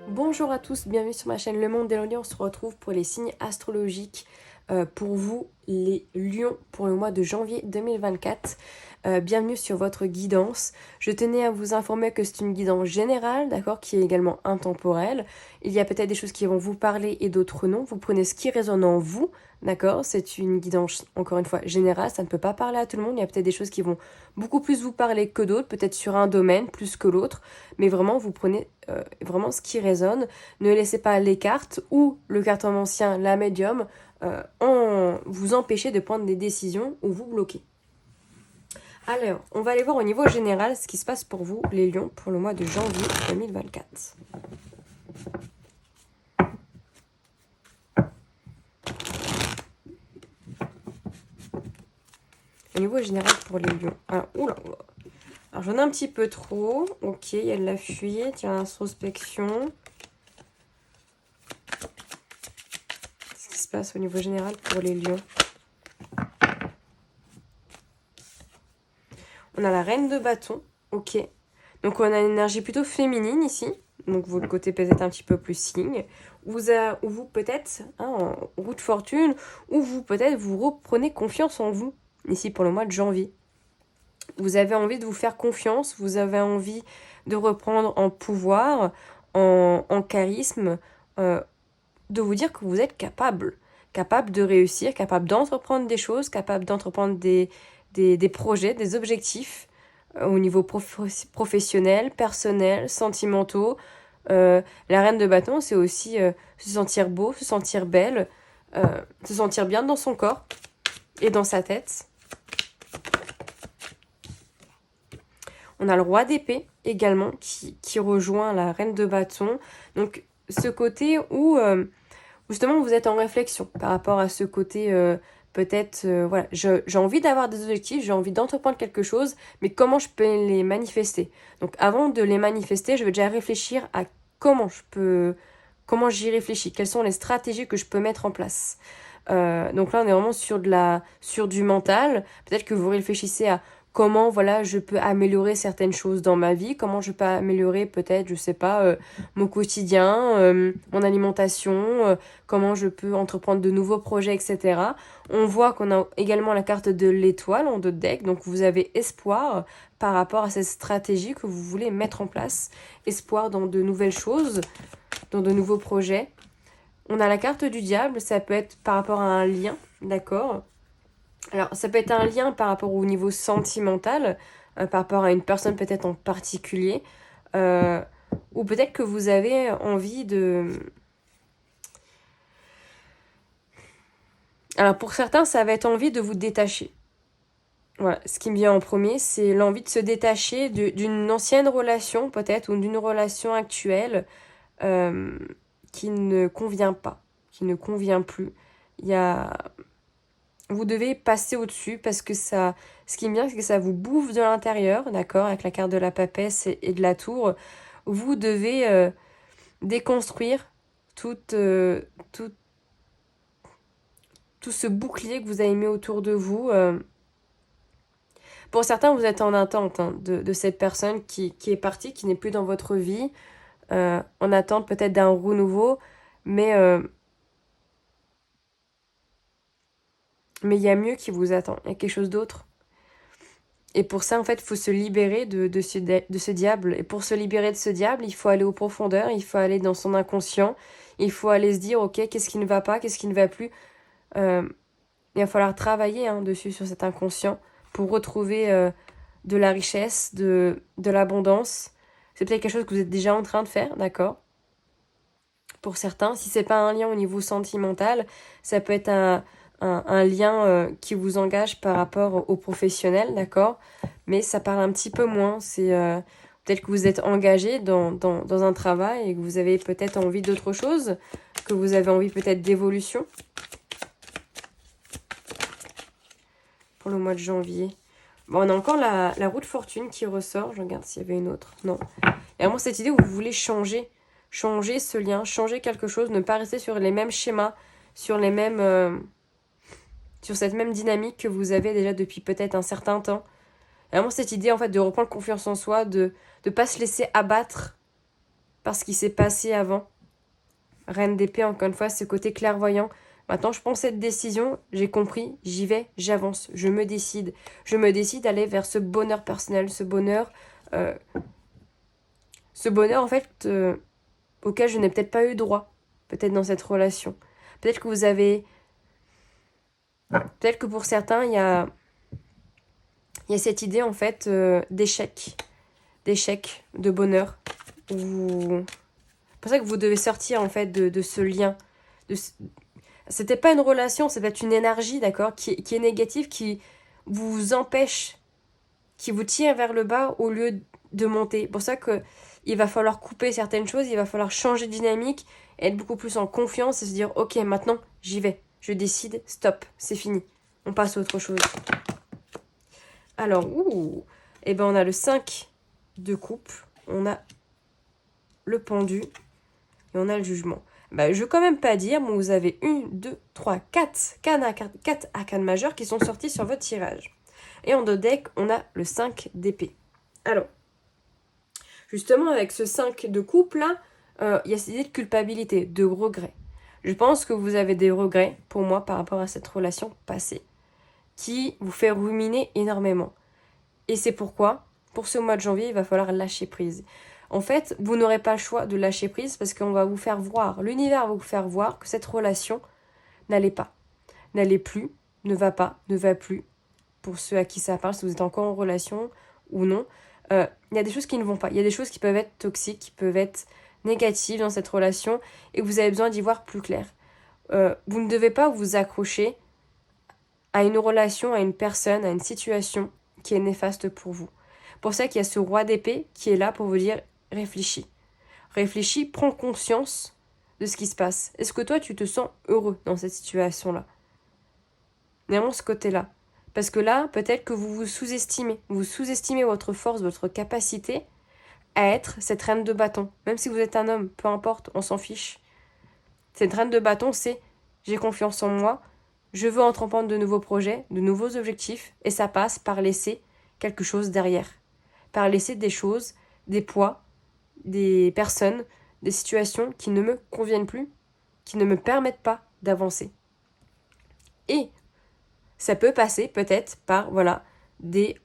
Bonjour à tous, bienvenue sur ma chaîne Le Monde des Lions. On se retrouve pour les signes astrologiques pour vous, les lions, pour le mois de janvier 2024. Bienvenue sur votre guidance. Je tenais à vous informer que c'est une guidance générale, d'accord, qui est également intemporelle. Il y a peut-être des choses qui vont vous parler et d'autres non. Vous prenez ce qui résonne en vous, d'accord. C'est une guidance, encore une fois, générale. Ça ne peut pas parler à tout le monde. Il y a peut-être des choses qui vont beaucoup plus vous parler que d'autres, peut-être sur un domaine plus que l'autre. Mais vraiment, vous prenez vraiment ce qui résonne. Ne laissez pas les cartes ou le cartomancien, la médium, vous empêcher de prendre des décisions ou vous bloquer. Alors, on va aller voir au niveau général ce qui se passe pour vous, les lions, pour le mois de janvier 2024. Au niveau général pour les lions. Alors, oula. Alors, j'en ai un petit peu trop. Ok, il y a de la fuite, il y a l'introspection. Ce qui se passe au niveau général pour les lions. On a la reine de bâton, ok. Donc on a une énergie plutôt féminine ici. Donc votre côté peut-être un petit peu plus signe. Ou vous peut-être, en roue de fortune, ou vous peut-être vous reprenez confiance en vous, ici pour le mois de janvier. Vous avez envie de vous faire confiance, vous avez envie de reprendre en pouvoir, en charisme, de vous dire que vous êtes capable de réussir, capable d'entreprendre des choses, capable d'entreprendre des projets, des objectifs au niveau professionnel, personnel, sentimentaux. La reine de bâton, c'est aussi se sentir beau, se sentir belle, se sentir bien dans son corps et dans sa tête. On a le roi d'épée également qui rejoint la reine de bâton. Donc ce côté où justement vous êtes en réflexion par rapport à ce côté peut-être, voilà, j'ai envie d'avoir des objectifs, j'ai envie d'entreprendre quelque chose, mais comment je peux les manifester? Donc avant de les manifester, je vais déjà réfléchir à comment j'y réfléchis, quelles sont les stratégies que je peux mettre en place. Donc là, on est vraiment sur du mental. Peut-être que vous réfléchissez à comment, voilà, je peux améliorer certaines choses dans ma vie, comment je peux améliorer peut-être, je sais pas, mon quotidien, mon alimentation, comment je peux entreprendre de nouveaux projets, etc. On voit qu'on a également la carte de l'étoile en 2 deck, donc vous avez espoir par rapport à cette stratégie que vous voulez mettre en place, espoir dans de nouvelles choses, dans de nouveaux projets. On a la carte du diable, ça peut être par rapport à un lien, d'accord? Alors, ça peut être un lien par rapport au niveau sentimental, par rapport à une personne peut-être en particulier, ou peut-être que vous avez envie de... Alors, pour certains, ça va être envie de vous détacher. Voilà, ce qui me vient en premier, c'est l'envie de se détacher d'une ancienne relation, peut-être, ou d'une relation actuelle qui ne convient pas, qui ne convient plus. Il y a... Vous devez passer au-dessus parce que ça, ce qui est bien, c'est que ça vous bouffe de l'intérieur, d'accord, avec la carte de la papesse et de la tour. Vous devez déconstruire tout, tout ce bouclier que vous avez mis autour de vous. Pour certains, vous êtes en attente de cette personne qui est partie, qui n'est plus dans votre vie, en attente peut-être d'un renouveau, mais il y a mieux qui vous attend, il y a quelque chose d'autre. Et pour ça, en fait, il faut se libérer de ce diable. Et pour se libérer de ce diable, il faut aller aux profondeurs, il faut aller dans son inconscient, il faut aller se dire, ok, qu'est-ce qui ne va pas, qu'est-ce qui ne va plus. Il va falloir travailler dessus, sur cet inconscient, pour retrouver de la richesse, de l'abondance. C'est peut-être quelque chose que vous êtes déjà en train de faire, d'accord? Pour certains, si c'est pas un lien au niveau sentimental, ça peut être un lien qui vous engage par rapport au professionnel, d'accord? Mais ça parle un petit peu moins. C'est peut-être que vous êtes engagé dans un travail et que vous avez peut-être envie d'autre chose, que vous avez envie peut-être d'évolution. Pour le mois de janvier. Bon, on a encore la roue de fortune qui ressort. Je regarde s'il y avait une autre. Non. Il y a vraiment cette idée où vous voulez changer ce lien, changer quelque chose, ne pas rester sur les mêmes schémas, sur les mêmes... sur cette même dynamique que vous avez déjà depuis peut-être un certain temps. Vraiment cette idée en fait de reprendre confiance en soi, de ne pas se laisser abattre par ce qui s'est passé avant. Reine d'épée, encore une fois, ce côté clairvoyant. Maintenant, je prends cette décision, j'ai compris, j'y vais, j'avance, je me décide. Je me décide d'aller vers ce bonheur personnel, euh, ce bonheur en fait, auquel je n'ai peut-être pas eu droit, peut-être dans cette relation. Peut-être que vous avez... Peut-être que pour certains, il y a cette idée en fait d'échec, de bonheur. C'est pour ça que vous devez sortir en fait de ce lien. C'était pas une relation, c'est peut-être une énergie, d'accord, qui est négative, qui vous empêche, qui vous tire vers le bas au lieu de monter. C'est pour ça que il va falloir couper certaines choses, il va falloir changer de dynamique, être beaucoup plus en confiance et se dire ok, maintenant j'y vais, je décide, stop, c'est fini, on passe à autre chose. Alors, eh ben on a le 5 de coupe, on a le pendu et on a le jugement. Bah, je veux quand même pas dire, mais vous avez 1, 2, 3, 4 arcanes majeures qui sont sortis sur votre tirage. Et en deux decks, on a le 5 d'épée. Alors, justement, avec ce 5 de coupe là, il y a cette idée de culpabilité, de regret. Je pense que vous avez des regrets, pour moi, par rapport à cette relation passée, qui vous fait ruminer énormément. Et c'est pourquoi, pour ce mois de janvier, il va falloir lâcher prise. En fait, vous n'aurez pas le choix de lâcher prise parce qu'on va vous faire voir, l'univers va vous faire voir que cette relation n'allait pas, n'allait plus, ne va pas, ne va plus. Pour ceux à qui ça parle, si vous êtes encore en relation ou non, il y a des choses qui ne vont pas. Il y a des choses qui peuvent être toxiques, qui peuvent être négatives dans cette relation et vous avez besoin d'y voir plus clair. Vous ne devez pas vous accrocher à une relation, à une personne, à une situation qui est néfaste pour vous. Pour ça qu'il y a ce roi d'épée qui est là pour vous dire réfléchis. Réfléchis, prends conscience de ce qui se passe. Est-ce que toi tu te sens heureux dans cette situation-là? Vraiment ce côté-là. Parce que là, peut-être que vous vous sous-estimez. Vous sous-estimez votre force, votre capacité à être cette reine de bâton. Même si vous êtes un homme, peu importe, on s'en fiche. Cette reine de bâton, c'est j'ai confiance en moi, je veux entreprendre de nouveaux projets, de nouveaux objectifs, et ça passe par laisser quelque chose derrière. Par laisser des choses, des poids, des personnes, des situations qui ne me conviennent plus, qui ne me permettent pas d'avancer. Et ça peut passer peut-être par, voilà,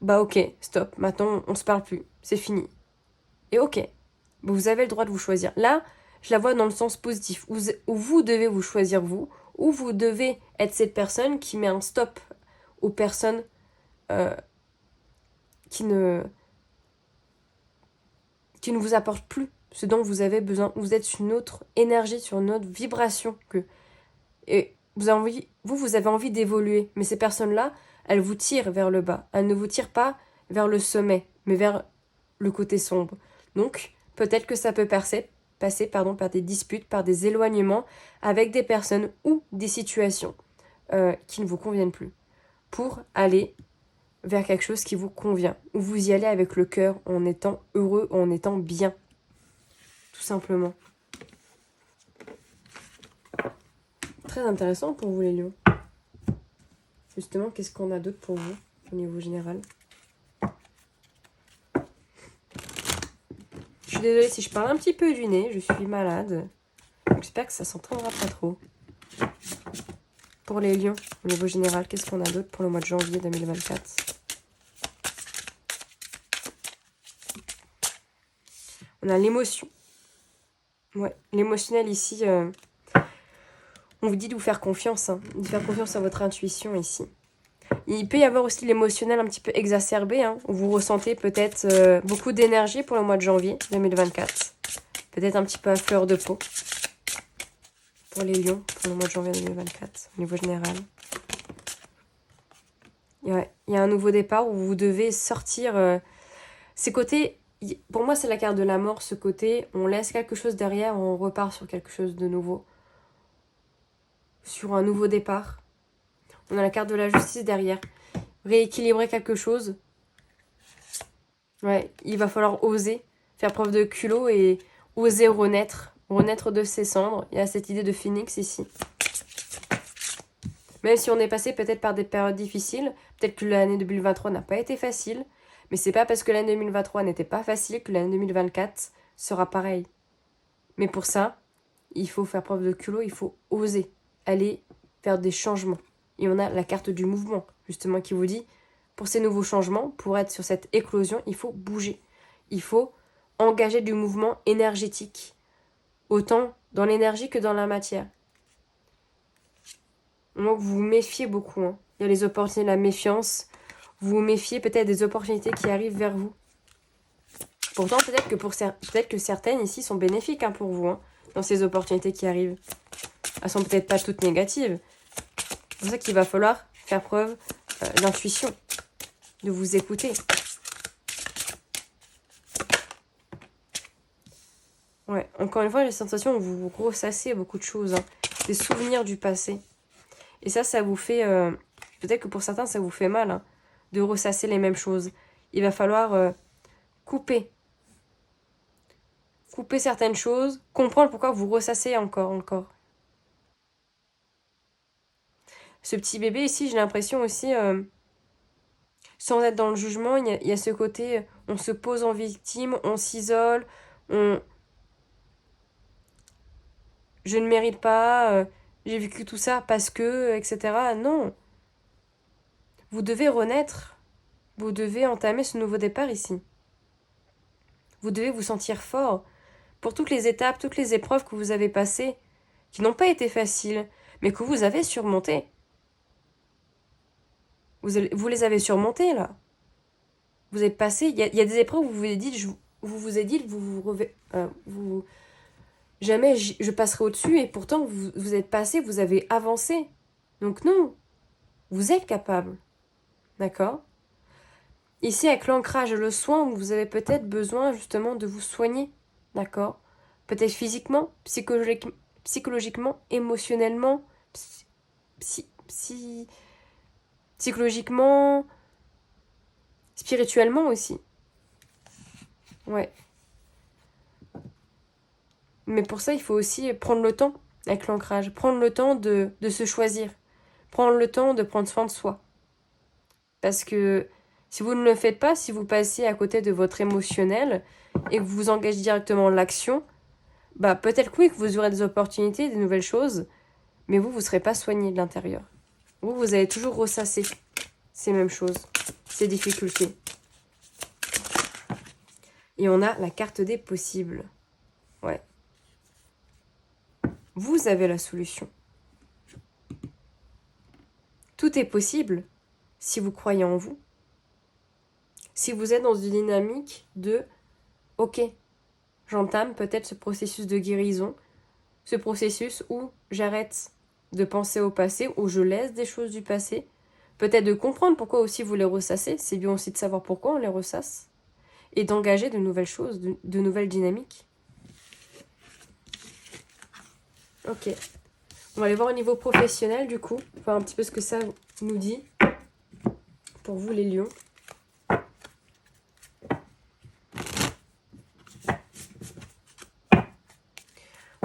bah ok, stop, maintenant on se parle plus, c'est fini. Et ok, vous avez le droit de vous choisir. Là, je la vois dans le sens positif, où vous devez vous choisir vous, où vous devez être cette personne qui met un stop aux personnes qui ne vous apportent plus ce dont vous avez besoin. Vous êtes sur une autre énergie, sur une autre vibration que... Et vous avez envie d'évoluer, mais ces personnes-là, elles vous tirent vers le bas. Elles ne vous tirent pas vers le sommet, mais vers le côté sombre. Donc, peut-être que ça peut passer par des disputes, par des éloignements avec des personnes ou des situations qui ne vous conviennent plus, pour aller vers quelque chose qui vous convient, où vous y allez avec le cœur, en étant heureux, en étant bien, tout simplement. Très intéressant pour vous les lions. Justement, qu'est-ce qu'on a d'autre pour vous au niveau général? Je suis désolée si je parle un petit peu du nez, je suis malade. J'espère que ça s'entendra pas trop. Pour les lions, au niveau général, qu'est-ce qu'on a d'autre pour le mois de janvier 2024? On a l'émotion. Ouais, l'émotionnel ici, on vous dit de vous faire confiance, de faire confiance à votre intuition ici. Il peut y avoir aussi l'émotionnel un petit peu exacerbé, où vous ressentez peut-être beaucoup d'énergie pour le mois de janvier 2024. Peut-être un petit peu à fleur de peau pour les lions pour le mois de janvier 2024, au niveau général. Ouais, il y a un nouveau départ où vous devez sortir ces côtés. Pour moi, c'est la carte de la mort, ce côté. On laisse quelque chose derrière, on repart sur quelque chose de nouveau. Sur un nouveau départ. On a la carte de la justice derrière. Rééquilibrer quelque chose. Ouais, il va falloir oser, faire preuve de culot et oser renaître. Renaître de ses cendres. Il y a cette idée de phénix ici. Même si on est passé peut-être par des périodes difficiles, peut-être que l'année 2023 n'a pas été facile, mais c'est pas parce que l'année 2023 n'était pas facile que l'année 2024 sera pareille. Mais pour ça, il faut faire preuve de culot, il faut oser aller faire des changements. Et on a la carte du mouvement, justement, qui vous dit, pour ces nouveaux changements, pour être sur cette éclosion, il faut bouger. Il faut engager du mouvement énergétique, autant dans l'énergie que dans la matière. Donc vous vous méfiez beaucoup. Hein. Il y a les opportunités, la méfiance. Vous vous méfiez peut-être des opportunités qui arrivent vers vous. Pourtant, peut-être que certaines ici sont bénéfiques pour vous, dans ces opportunités qui arrivent. Elles sont peut-être pas toutes négatives. C'est pour ça qu'il va falloir faire preuve d'intuition, de vous écouter. Ouais, encore une fois, j'ai la sensation que vous ressassez beaucoup de choses, des souvenirs du passé. Et ça vous fait, peut-être que pour certains, ça vous fait mal, de ressasser les mêmes choses. Il va falloir couper certaines choses, comprendre pourquoi vous ressassez encore. Ce petit bébé ici, j'ai l'impression aussi, sans être dans le jugement, il y a ce côté, on se pose en victime, on s'isole, je ne mérite pas, j'ai vécu tout ça parce que, etc. Non. Vous devez renaître. Vous devez entamer ce nouveau départ ici. Vous devez vous sentir fort pour toutes les étapes, toutes les épreuves que vous avez passées, qui n'ont pas été faciles, mais que vous avez surmontées. Vous les avez surmontées, là. Vous êtes passé, il y a des épreuves où vous vous êtes dit, jamais je passerai au-dessus, et pourtant vous êtes passé, vous avez avancé. Donc non, vous êtes capable. D'accord ? Ici, avec l'ancrage et le soin, vous avez peut-être besoin justement de vous soigner. D'accord ? Peut-être physiquement, psychologiquement, émotionnellement, psychologiquement, spirituellement aussi. Ouais. Mais pour ça, il faut aussi prendre le temps avec l'ancrage. Prendre le temps de se choisir. Prendre le temps de prendre soin de soi. Parce que si vous ne le faites pas, si vous passez à côté de votre émotionnel et que vous vous engagez directement l'action, bah peut-être que oui, que vous aurez des opportunités, des nouvelles choses, mais vous ne serez pas soigné de l'intérieur. Vous allez toujours ressasser ces mêmes choses, ces difficultés. Et on a la carte des possibles. Ouais. Vous avez la solution. Tout est possible si vous croyez en vous. Si vous êtes dans une dynamique de « Ok, j'entame peut-être ce processus de guérison, ce processus où j'arrête de penser au passé, où je laisse des choses du passé, peut-être de comprendre pourquoi aussi vous les ressassez, c'est bien aussi de savoir pourquoi on les ressasse, et d'engager de nouvelles choses, de nouvelles dynamiques. » Ok. On va aller voir au niveau professionnel du coup, voir un petit peu ce que ça nous dit pour vous les lions.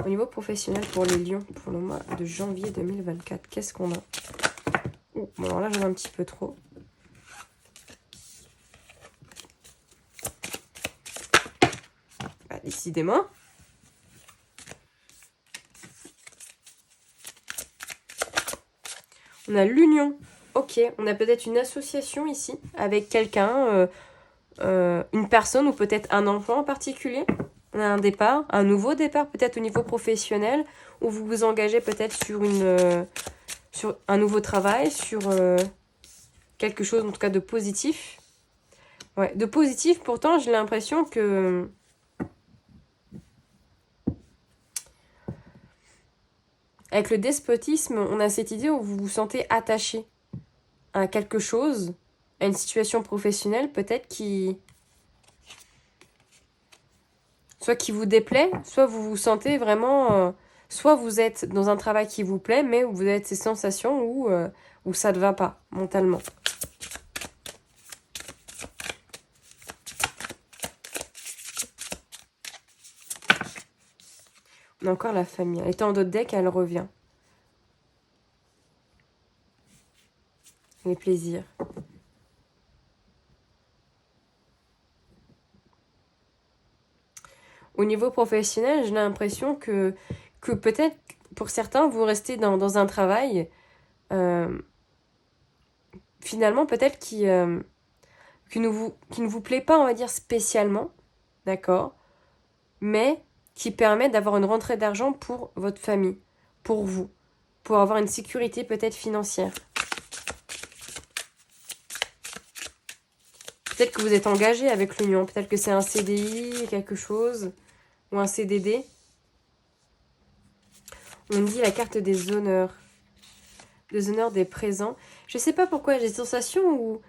Au niveau professionnel pour les lions, pour le mois de janvier 2024, qu'est-ce qu'on a ? Bon, alors là, j'en ai un petit peu trop. Bah, décidément. On a l'union. Ok, on a peut-être une association ici avec quelqu'un, une personne ou peut-être un enfant en particulier. On a un départ, un nouveau départ peut-être au niveau professionnel où vous vous engagez peut-être sur un nouveau travail, sur quelque chose en tout cas de positif. Ouais, de positif, pourtant j'ai l'impression que avec le despotisme, on a cette idée où vous vous sentez attaché à quelque chose, à une situation professionnelle peut-être soit qui vous déplaît, soit vous vous sentez vraiment... soit vous êtes dans un travail qui vous plaît, mais vous avez ces sensations où ça ne va pas mentalement. On a encore la famille. Elle était en dos de deck, elle revient. Les plaisirs. Au niveau professionnel, j'ai l'impression que peut-être pour certains, vous restez dans un travail, euh, finalement peut-être qui ne vous plaît pas, on va dire, spécialement, d'accord, mais qui permet d'avoir une rentrée d'argent pour votre famille, pour vous, pour avoir une sécurité peut-être financière. Peut-être que vous êtes engagé avec l'union, peut-être que c'est un CDI, quelque chose, ou un CDD. On dit la carte des honneurs des présents. Je sais pas pourquoi, j'ai cette sensation où...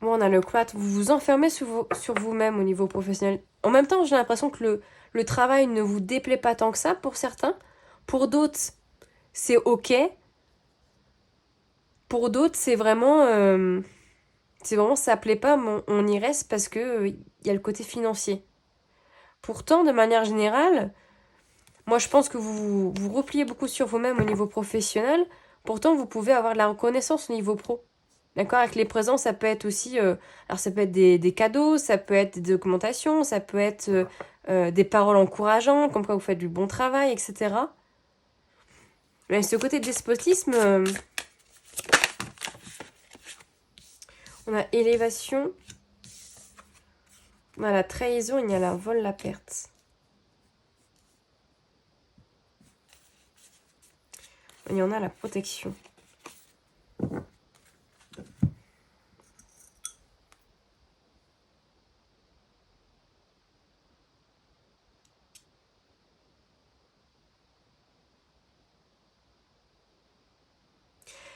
Bon, on a le cloître, vous vous enfermez sur vous-même au niveau professionnel. En même temps, j'ai l'impression que le travail ne vous déplaît pas tant que ça pour certains. Pour d'autres, c'est ok. Pour d'autres, c'est vraiment ça plaît pas, mais on y reste parce que y a le côté financier. Pourtant, de manière générale, moi je pense que vous repliez beaucoup sur vous-même au niveau professionnel. Pourtant, vous pouvez avoir de la reconnaissance au niveau pro. D'accord? Avec les présents, ça peut être aussi... alors ça peut être des cadeaux, ça peut être des documentations, ça peut être des paroles encourageantes, comme quoi vous faites du bon travail, etc. Mais ce côté despotisme, on a élévation, on a la trahison, il y a la vol, la perte. Il y en a la protection.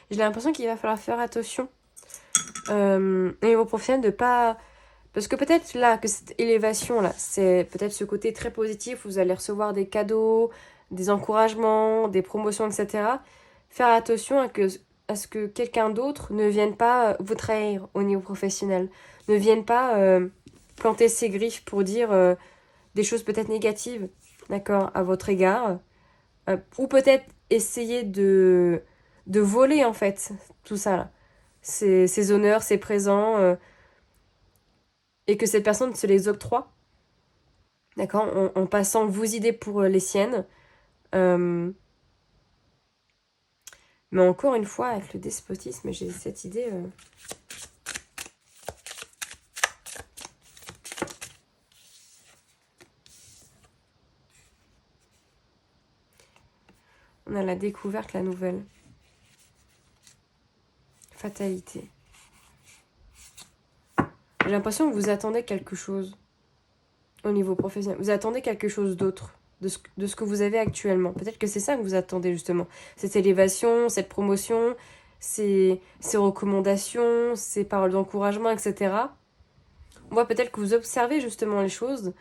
J'ai l'impression qu'il va falloir faire attention au niveau professionnel de pas... Parce que peut-être là, que cette élévation-là, c'est peut-être ce côté très positif, vous allez recevoir des cadeaux, des encouragements, des promotions, etc. Faire attention à ce que quelqu'un d'autre ne vienne pas vous trahir au niveau professionnel, ne vienne pas planter ses griffes pour dire des choses peut-être négatives, d'accord, à votre égard, ou peut-être essayer de voler en fait tout ça là, ces honneurs, ces présents, et que cette personne se les octroie, d'accord, en passant vos idées pour les siennes. Euh, mais encore une fois, avec le despotisme, j'ai cette idée... On a la découverte, la nouvelle. Fatalité. J'ai l'impression que vous attendez quelque chose au niveau professionnel. Vous attendez quelque chose d'autre de ce que vous avez actuellement. Peut-être que c'est ça que vous attendez justement. Cette élévation, cette promotion, ces recommandations, ces paroles d'encouragement, etc. On voit peut-être que vous observez justement les choses,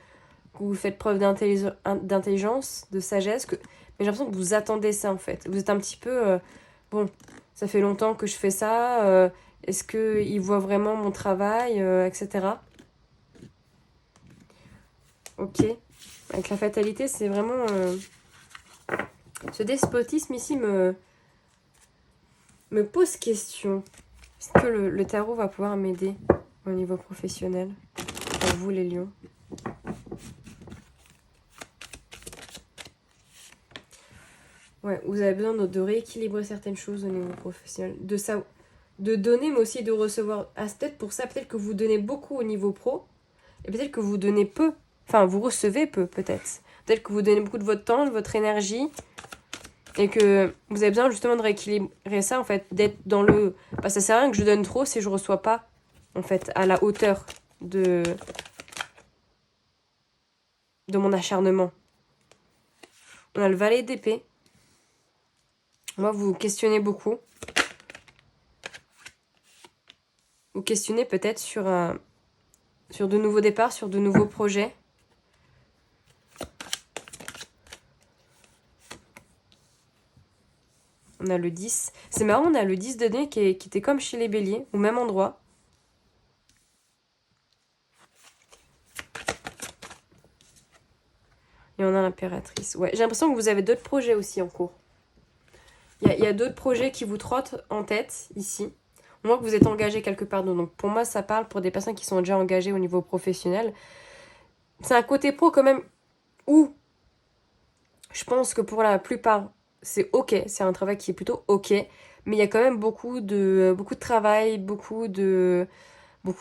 que vous faites preuve d'intelligence, de sagesse, mais j'ai l'impression que vous attendez ça en fait. Vous êtes un petit peu... bon, ça fait longtemps que je fais ça, est-ce qu'ils voient vraiment mon travail, etc. Ok. Avec la fatalité, c'est vraiment... ce despotisme ici me pose question. Est-ce que le tarot va pouvoir m'aider au niveau professionnel pour vous les lions? Ouais, vous avez besoin de rééquilibrer certaines choses au niveau professionnel. De donner, mais aussi de recevoir. Ah, c'est peut-être pour ça, peut-être que vous donnez beaucoup au niveau pro, et peut-être que vous donnez peu. Enfin, vous recevez peu, peut-être. Peut-être que vous donnez beaucoup de votre temps, de votre énergie, et que vous avez besoin justement de rééquilibrer ça, en fait, d'être dans le... Bah, ça sert à rien que je donne trop si je reçois pas, en fait, à la hauteur de mon acharnement. On a le valet d'épée. Moi, vous questionnez beaucoup. Vous questionnez peut-être sur de nouveaux départs, sur de nouveaux projets. On a le 10. C'est marrant, on a le 10 de dés qui était comme chez les béliers, au même endroit. Et on a l'impératrice. Ouais, j'ai l'impression que vous avez d'autres projets aussi en cours. Il y a d'autres projets qui vous trottent en tête, ici. On voit que vous êtes engagé quelque part. Donc pour moi, ça parle pour des personnes qui sont déjà engagées au niveau professionnel. c'est un côté pro quand même où je pense que pour la plupart, c'est ok, c'est un travail qui est plutôt ok, mais il y a quand même beaucoup de travail, beaucoup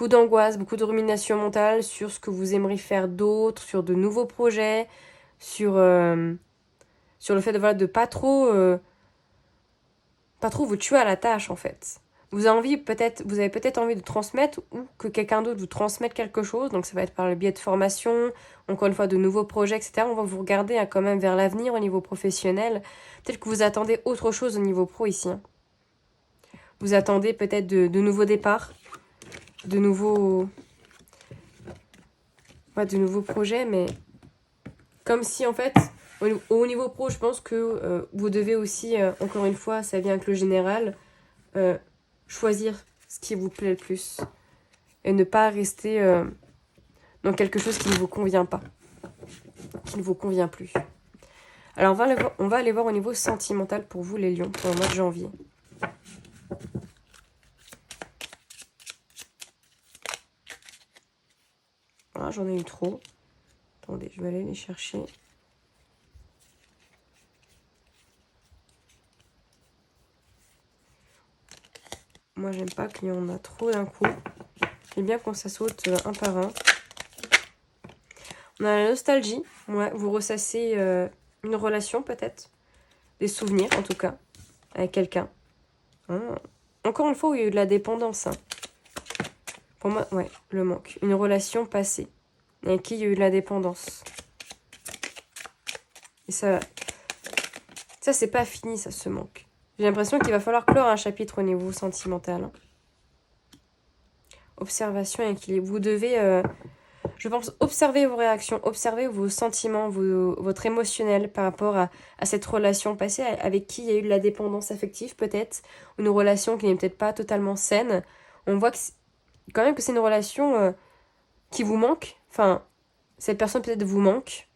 d'angoisse, beaucoup de rumination mentale sur ce que vous aimeriez faire d'autre, sur de nouveaux projets, sur le fait de, voilà, de pas trop vous tuer à la tâche en fait. Vous avez peut-être envie de transmettre ou que quelqu'un d'autre vous transmette quelque chose, donc ça va être par le biais de formation, encore une fois de nouveaux projets, etc. On va vous regarder quand même vers l'avenir au niveau professionnel. Peut-être que vous attendez autre chose au niveau pro ici. Hein. Vous attendez peut-être de nouveaux départs, de nouveaux, de nouveaux projets, mais comme si en fait, au niveau pro, je pense que vous devez aussi, encore une fois, ça vient avec le général, choisir ce qui vous plaît le plus et ne pas rester dans quelque chose qui ne vous convient pas, qui ne vous convient plus. Alors on va aller voir au niveau sentimental pour vous les lions pour le mois de janvier. Voilà, j'en ai eu trop. Attendez, je vais aller les chercher. Moi, j'aime pas qu'il y en a trop d'un coup. J'aime bien quand ça saute un par un. On a la nostalgie. Ouais, vous ressassez une relation peut-être. Des souvenirs en tout cas. Avec quelqu'un. Encore une fois, où il y a eu de la dépendance. Hein. Pour moi, ouais, le manque. Une relation passée. Avec qui il y a eu de la dépendance. Et ça c'est pas fini, ça, ce manque. J'ai l'impression qu'il va falloir clore un chapitre au niveau sentimental. Hein. Observation et équilibre. Vous devez, je pense, observer vos réactions, observer vos sentiments, votre émotionnel par rapport à cette relation passée avec qui il y a eu de la dépendance affective, peut-être. Une relation qui n'est peut-être pas totalement saine. On voit que quand même que c'est une relation qui vous manque. Enfin, cette personne peut-être vous manque.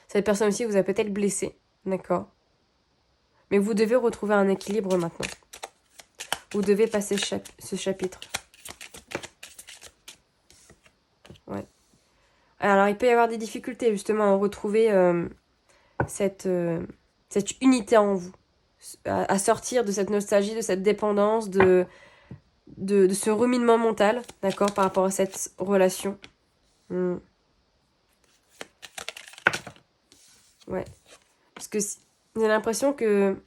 Cette personne aussi vous a peut-être blessé. D'accord. Mais vous devez retrouver un équilibre maintenant. Vous devez passer ce chapitre. Ouais. Alors, il peut y avoir des difficultés, justement, à retrouver cette unité en vous. À sortir de cette nostalgie, de cette dépendance, de ce ruminement mental, d'accord, par rapport à cette relation. Ouais. Parce que j'ai l'impression que...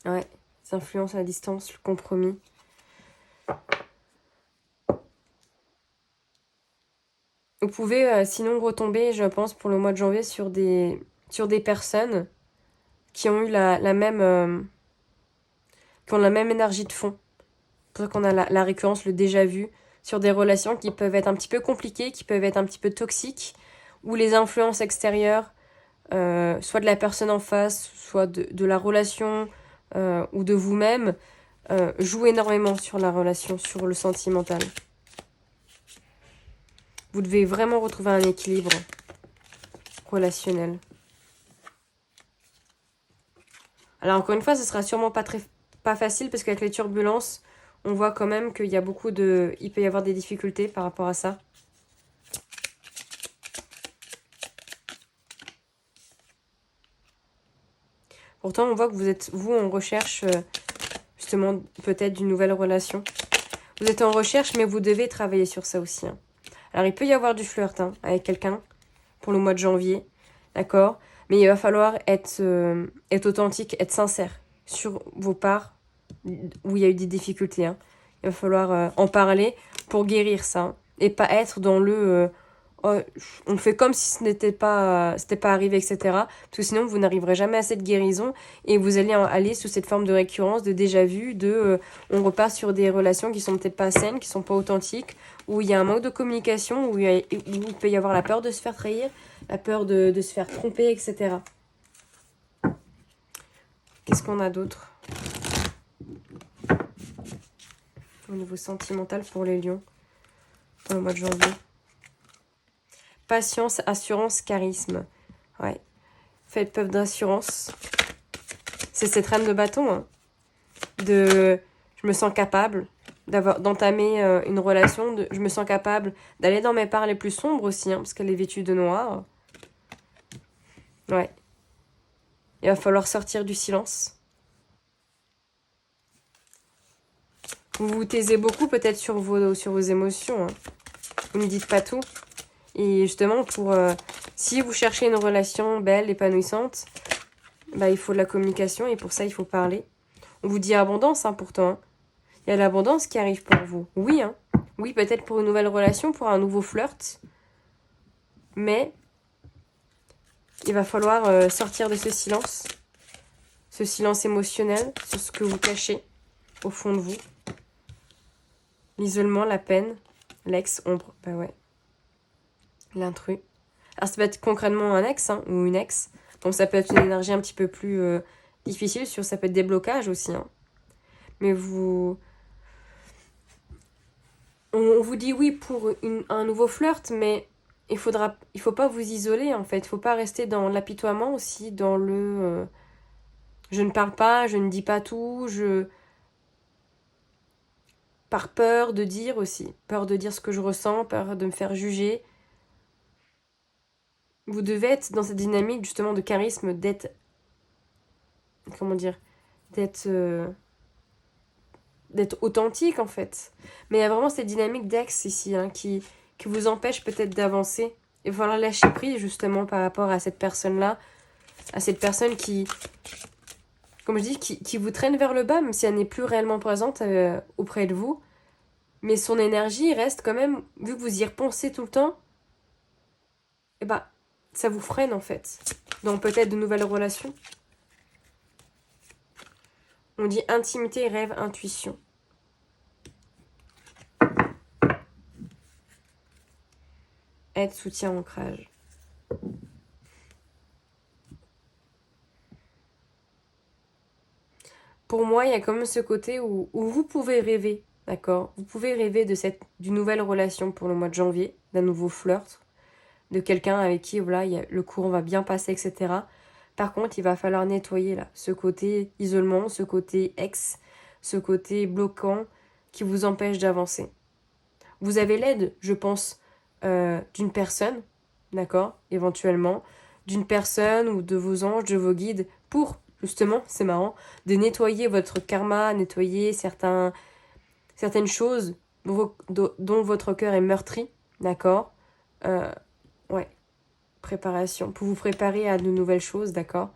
Ouais, ça influence à la distance, le compromis. Vous pouvez sinon retomber, je pense, pour le mois de janvier sur des personnes qui ont eu la même... qui ont la même énergie de fond. C'est pour ça qu'on a la récurrence, le déjà vu, sur des relations qui peuvent être un petit peu compliquées, qui peuvent être un petit peu toxiques, où les influences extérieures, soit de la personne en face, soit de la relation ou de vous-même, jouent énormément sur la relation, sur le sentimental. Vous devez vraiment retrouver un équilibre relationnel. Alors encore une fois, ce sera sûrement pas facile parce qu'avec les turbulences, on voit quand même qu'il y a il peut y avoir des difficultés par rapport à ça. Pourtant, on voit que vous êtes, en recherche, justement, peut-être d'une nouvelle relation. Vous êtes en recherche, mais vous devez travailler sur ça aussi. Hein. Alors, il peut y avoir du flirt avec quelqu'un pour le mois de janvier, d'accord ? Mais il va falloir être authentique, être sincère sur vos parts où il y a eu des difficultés. Hein. Il va falloir en parler pour guérir ça. Hein, et pas être dans oh, on fait comme si c'était pas arrivé, etc. Parce que sinon, vous n'arriverez jamais à cette guérison et vous allez aller sous cette forme de récurrence, de déjà-vu, on repart sur des relations qui sont peut-être pas saines, qui sont pas authentiques, où il y a un manque de communication, où il peut y avoir la peur de se faire trahir, la peur de se faire tromper, etc. Qu'est-ce qu'on a d'autre au niveau sentimental pour les lions pour le mois de janvier? Patience, assurance, charisme. Ouais. Faites preuve d'assurance. C'est cette reine de bâton. Hein. Je me sens capable. d'entamer une relation. Je me sens capable d'aller dans mes parts les plus sombres aussi, hein, parce qu'elle est vêtue de noir. Ouais. Il va falloir sortir du silence. Vous vous taisez beaucoup peut-être sur vos émotions. Hein. Vous ne dites pas tout. Et justement, si vous cherchez une relation belle, épanouissante, bah, il faut de la communication et pour ça, il faut parler. On vous dit abondance, hein, pourtant. Hein. Il y a l'abondance qui arrive pour vous. Oui, hein. Oui, peut-être pour une nouvelle relation, pour un nouveau flirt. Mais il va falloir sortir de ce silence émotionnel sur ce que vous cachez au fond de vous. L'isolement, la peine, l'ex-ombre, bah ouais. L'intrus. Alors ça peut être concrètement un ex hein, ou une ex. Bon, ça peut être une énergie un petit peu plus difficile, ça peut être des blocages aussi. Hein. Mais on vous dit oui pour un nouveau flirt, mais il faut pas vous isoler en fait. Il faut pas rester dans l'apitoiement aussi, dans le je ne parle pas, je ne dis pas tout, par peur de dire aussi, peur de dire ce que je ressens, peur de me faire juger. Vous devez être dans cette dynamique justement de charisme, d'être d'être authentique en fait. Mais il y a vraiment cette dynamique d'ex ici hein, qui vous empêche peut-être d'avancer. Il va falloir lâcher prise justement par rapport à cette personne-là, à cette personne qui, comme je dis, qui vous traîne vers le bas, même si elle n'est plus réellement présente auprès de vous. Mais son énergie reste quand même, vu que vous y repensez tout le temps, et bah, ça vous freine en fait. Donc peut-être de nouvelles relations. On dit intimité, rêve, intuition. Aide, soutien, ancrage. Pour moi, il y a quand même ce côté où vous pouvez rêver, d'accord ? Vous pouvez rêver d'une nouvelle relation pour le mois de janvier, d'un nouveau flirt, de quelqu'un avec qui voilà, le courant va bien passer, etc. Par contre, il va falloir nettoyer là, ce côté isolement, ce côté ex, ce côté bloquant qui vous empêche d'avancer. Vous avez l'aide, je pense, d'une personne, d'accord, éventuellement, d'une personne ou de vos anges, de vos guides, pour, justement, c'est marrant, de nettoyer votre karma, nettoyer certaines choses dont votre cœur est meurtri, d'accord ouais, préparation, pour vous préparer à de nouvelles choses, d'accord.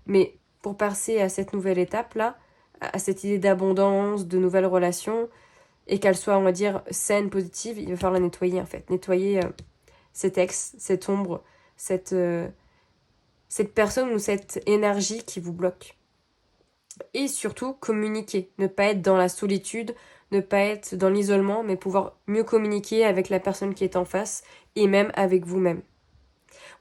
Mais pour passer à cette nouvelle étape-là, à cette idée d'abondance, de nouvelles relations, et qu'elle soit, on va dire, saine, positive, il va falloir la nettoyer, en fait. Nettoyer cet ex, cette ombre, cette personne ou cette énergie qui vous bloque. Et surtout, communiquer. Ne pas être dans la solitude, ne pas être dans l'isolement, mais pouvoir mieux communiquer avec la personne qui est en face et même avec vous-même.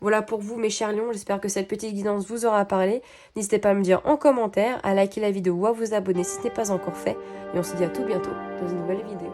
Voilà pour vous mes chers lions, j'espère que cette petite guidance vous aura parlé. N'hésitez pas à me dire en commentaire, à liker la vidéo ou à vous abonner si ce n'est pas encore fait. Et on se dit à tout bientôt dans une nouvelle vidéo.